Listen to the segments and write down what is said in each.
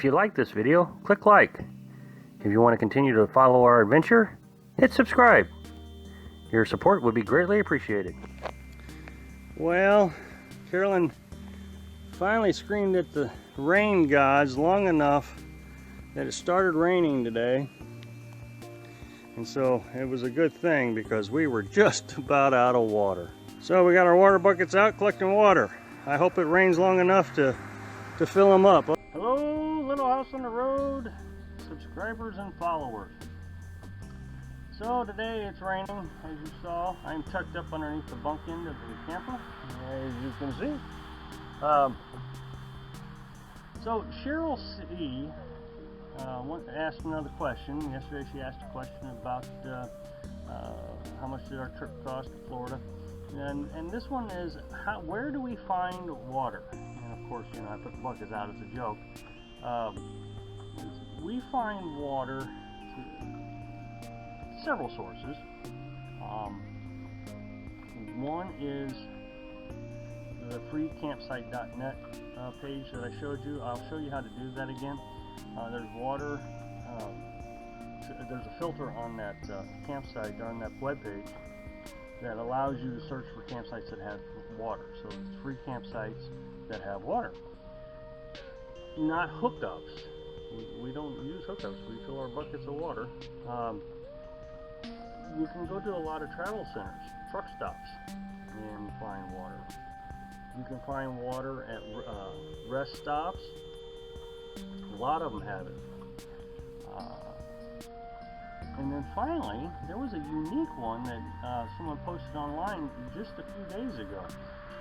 If you like this video, click like. If you want to continue to follow our adventure, hit subscribe. Your support would be greatly appreciated. Well, Carolyn finally screamed at the rain gods long enough that it started raining today. And so it was a good thing because we were just about out of water. So we got our water buckets out collecting water. I hope it rains long enough to fill them up. Hello, Little House on the Road subscribers and followers. So today it's raining, as you saw. I'm tucked up underneath the bunk end of the camper, as you can see. So Cheryl C asked another question. Yesterday she asked a question about how much did our trip cost to Florida. And this one is, where do we find water? And of course, you know, I put the buckets out as a joke. We find water through several sources. One is the freecampsite.net page that I showed you. I'll show you how to do that again. There's water. There's a filter on that campsite, on that webpage, that allows you to search for campsites that have water. So it's free campsites that have water. Not hookups. We don't use hookups. We fill our buckets of water. You can go to a lot of travel centers, truck stops, and find water. You can find water at rest stops. A lot of them have it. And then finally, there was a unique one that someone posted online just a few days ago.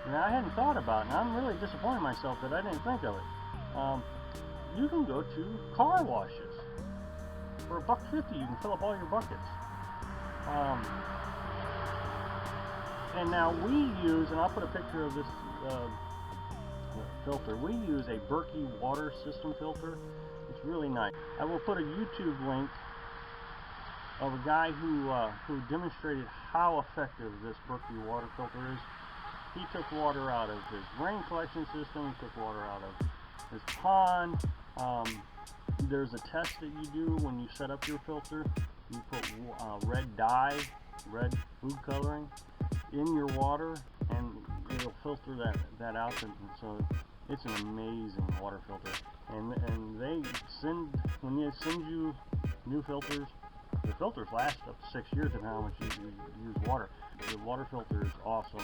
And I hadn't thought about it, and I'm really disappointed in myself that I didn't think of it. You can go to car washes. For $1.50, you can fill up all your buckets. And now we use, and I'll put a picture of this filter, we use a Berkey water system filter. It's really nice. I will put a YouTube link of a guy who demonstrated how effective this Berkey water filter is. He took water out of his rain collection system, he took water out of his pond. There's a test that you do when you set up your filter. You put red dye, red food coloring, in your water, and it'll filter that out. And so it's an amazing water filter. And they send, when they send you new filters, the filters last up to 6 years depending on how much you use water. The water filter is awesome,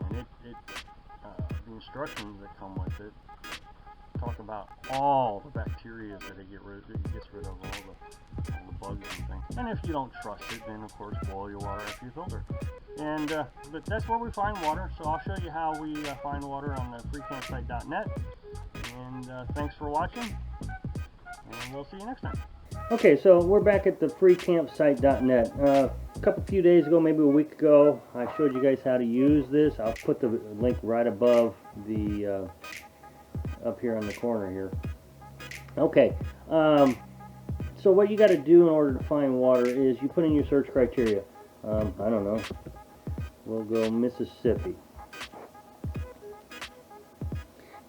and the instructions that come with it talk about all the bacteria that it gets rid of, all the bugs and things. And if you don't trust it, then of course boil your water after you filter. And but that's where we find water. So I'll show you how we find water on the freecampsite.net. And thanks for watching, and we'll see you next time. Okay, so we're back at the freecampsite.net. A few days ago, maybe a week ago, I showed you guys how to use this. I'll put the link right above the up here on the corner here. Okay, so what you got to do in order to find water is you put in your search criteria. I don't know, we'll go Mississippi.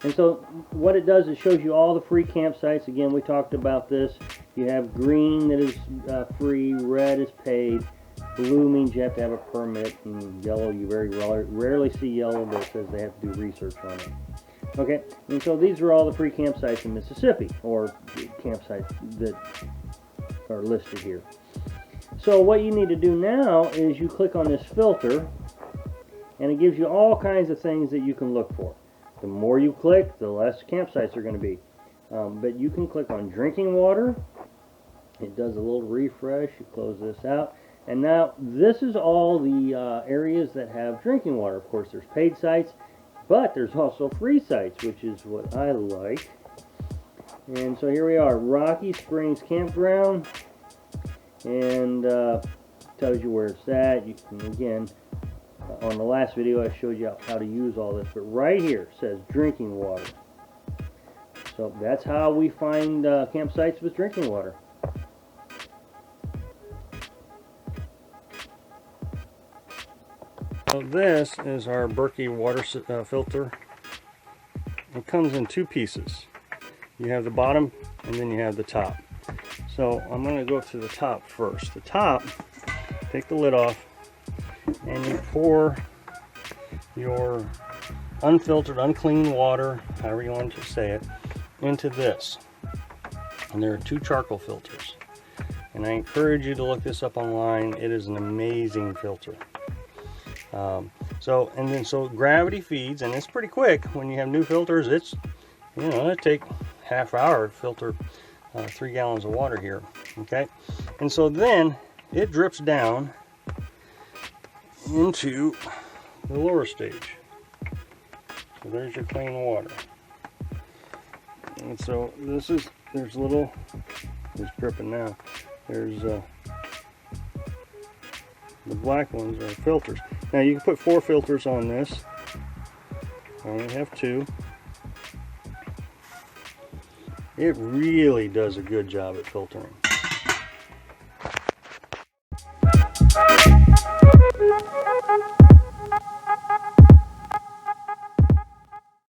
And so what it does, it shows you all the free campsites. Again, we talked about this. You have green that is free, red is paid, blue means you have to have a permit, and yellow you very rarely see yellow, but it says they have to do research on it. Okay, and so these are all the free campsites in Mississippi, or campsites that are listed here. So what you need to do now is you click on this filter, and it gives you all kinds of things that you can look for. The more you click, the less campsites are going to be. But you can click on drinking water. It does a little refresh. You close this out. And now this is all the areas that have drinking water. Of course, there's paid sites, but there's also free sites, which is what I like. And so here we are, Rocky Springs Campground. And tells you where it's at. You can, again, on the last video I showed you how to use all this, but right here says drinking water. So that's how we find campsites with drinking water. So this is our Berkey water filter. It comes in two pieces. You have the bottom and then you have the top. So I'm going to go to the top first. The top, take the lid off, and you pour your unfiltered, unclean water, however you want to say it, into this. And there are 2 charcoal filters. And I encourage you to look this up online. It is an amazing filter. So gravity feeds, and it's pretty quick. When you have new filters, it's, you know, it take half hour to filter 3 gallons of water here. Okay, and so then it drips down into the lower stage. So there's your clean water. And so there's dripping now. There's the black ones are filters. Now you can put 4 filters on this. I only have 2. It really does a good job at filtering.